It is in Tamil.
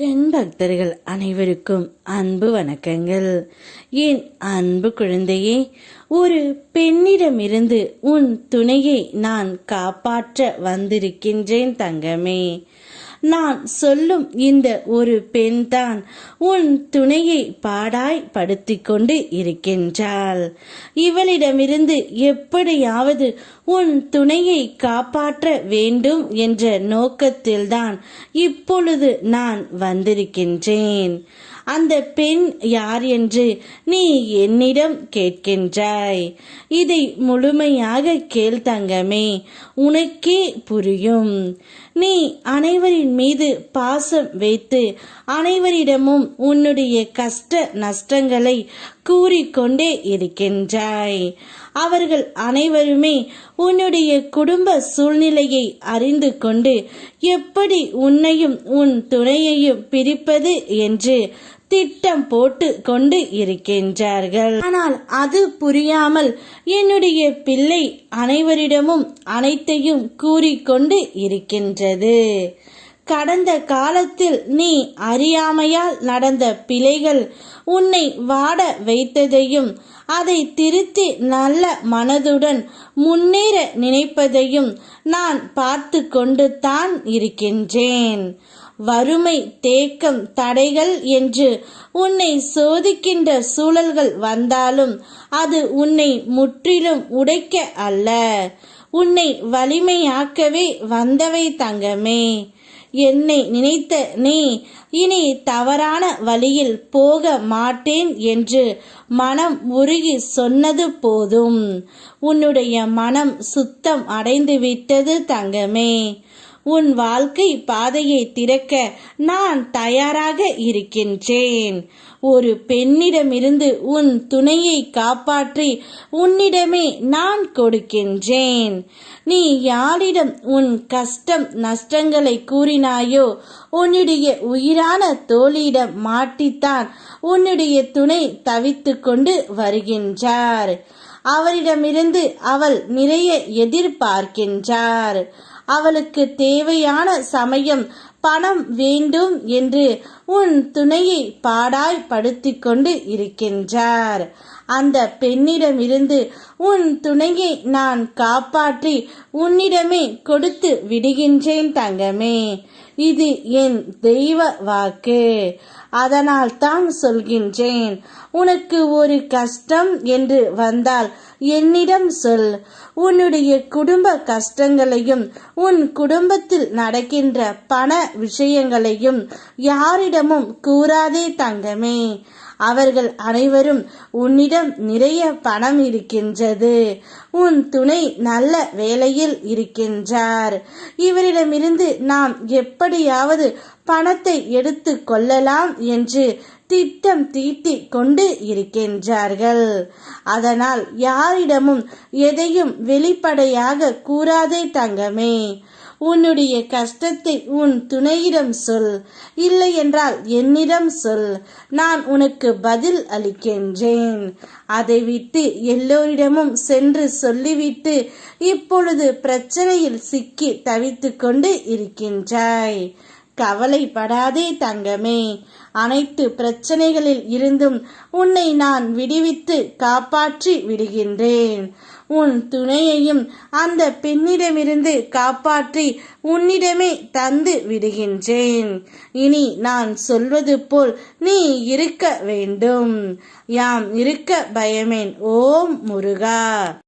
என் பக்தர்கள் அனைவருக்கும் அன்பு வணக்கங்கள். என் அன்பு குழந்தையே, ஒரு பெண்ணிடமிருந்து உன் துணையை நான் காப்பாற்ற வந்திருக்கின்றேன் தங்கமே. நான் சொல்லும் இந்த ஒரு பெண்தான் உன் துணையை பாடாய் படுத்தி கொண்டு இருக்கின்றாள். இவளிடமிருந்து எப்படியாவது உன் துணையை காப்பாற்ற வேண்டும் என்ற நோக்கத்தில்தான் இப்பொழுது நான் வந்திருக்கின்றேன். அந்த பெண் யார் என்று நீ என்னிடம் கேட்கின்றாய். இதை முழுமையாக கேள் தங்கமே, உனக்கே புரியும். நீ அனைவரின் மீது பாசம் வைத்து அனைவரிடமும் உன்னுடைய கஷ்ட நஷ்டங்களை கூறிக்கொண்டே இருக்கின்றாய். அவர்கள் அனைவருமே உன்னுடைய குடும்ப சூழ்நிலையை அறிந்து கொண்டு எப்படி உன்னையும் உன் துணையையும் பிரிப்பது என்று திட்டம் போட்டு கொண்டு இருக்கின்றார்கள். ஆனால் அது புரியாமல் என்னுடைய பிள்ளை அனைவரிடமும் அனைத்தையும் கூறிக்கொண்டு இருக்கின்றது. கடந்த காலத்தில் நீ அறியாமையால் நடந்த பிழைகள் உன்னை வாட வைத்ததையும் அதை திருத்தி நல்ல மனதுடன் முன்னேற நினைப்பதையும் நான் பார்த்து கொண்டு தான் இருக்கின்றேன். வறுமை, தேக்கம், தடைகள் என்று உன்னை சோதிக்கின்ற சூழல்கள் வந்தாலும் அது உன்னை முற்றிலும் உடைக்க அல்ல, உன்னை வலிமையாக்கவே வந்தவை தங்கமே. என்னை நினைத்த நீ இனி தவறான வழியில் போக மாட்டேன் என்று மனம் உருகி சொன்னது போதும். உன்னுடைய மனம் சுத்தம் அடைந்து விட்டது தங்கமே. உன் வாழ்க்கை பாதையை திறக்க நான் தயாராக இருக்கின்றேன். ஒரு பெண்ணிடமிருந்து உன் துணையை காப்பாற்றி உன்னிடமே நான் கொடுக்கின்றேன். நீ யாரிடம் உன் கஷ்டம் நஷ்டங்களை கூறினாயோ உன்னுடைய உயிரான தோழியிடம் மாட்டித்தான் உன்னுடைய துணை தவித்து கொண்டு வருகின்றார். அவரிடமிருந்து அவள் நிறைய எதிர்பார்க்கின்றார். அவளுக்கு தேவையான சமயம் பணம் வேண்டும் என்று உன் துணையை பாடாய் படுத்தி கொண்டு இருக்கின்றார். அந்த பெண்ணிடமிருந்து உன் துணையை நான் காப்பாற்றி உன்னிடமே கொடுத்து விடுகின்றேன் தங்கமே. இது என் தெய்வ வாக்கு. அதனால் தான் சொல்கின்றேன், உனக்கு ஒரு கஷ்டம் என்று வந்தால் என்னிடம் சொல். உன்னுடைய குடும்ப கஷ்டங்களையும் உன் குடும்பத்தில் நடக்கின்ற பண விஷயங்களையும் யாரிடமும் கூறாதே தங்கமே. அவர்கள் அனைவரும் உன்னிடம் நிறைய பணம் இருக்கின்றது, உன் துணை நல்ல வேலையில் இருக்கின்றார், இவரிடமிருந்து நாம் எப்படியாவது பணத்தை எடுத்து கொள்ளலாம் என்று திட்டம் தீட்டி கொண்டு இருக்கின்றார்கள். அதனால் யாரிடமும் எதையும் வெளிப்படையாக கூறாதே தங்கமே. உன்னுடைய கஷ்டத்தை உன் துணையிடம் சொல், இல்லை என்றால் என்னிடம் சொல். நான் உனக்கு பதில் அளிக்கின்றேன். அதை விட்டு எல்லோரிடமும் சென்று சொல்லிவிட்டு இப்பொழுது பிரச்சனையில் சிக்கி தவித்து கொண்டு இருக்கின்றாய். கவலைப்படாதே தங்கமே. அனைத்து பிரச்சனைகளில் இருந்தும் உன்னை நான் விடுவித்து காப்பாற்றி விடுகின்றேன். உன் துணையையும் அந்த பெண்ணிடமிருந்து காப்பாற்றி உன்னிடமே தந்து விடுகின்றேன். இனி நான் சொல்வது போல் நீ இருக்க வேண்டும். யாம் இருக்க பயமேன். ஓம் முருகா.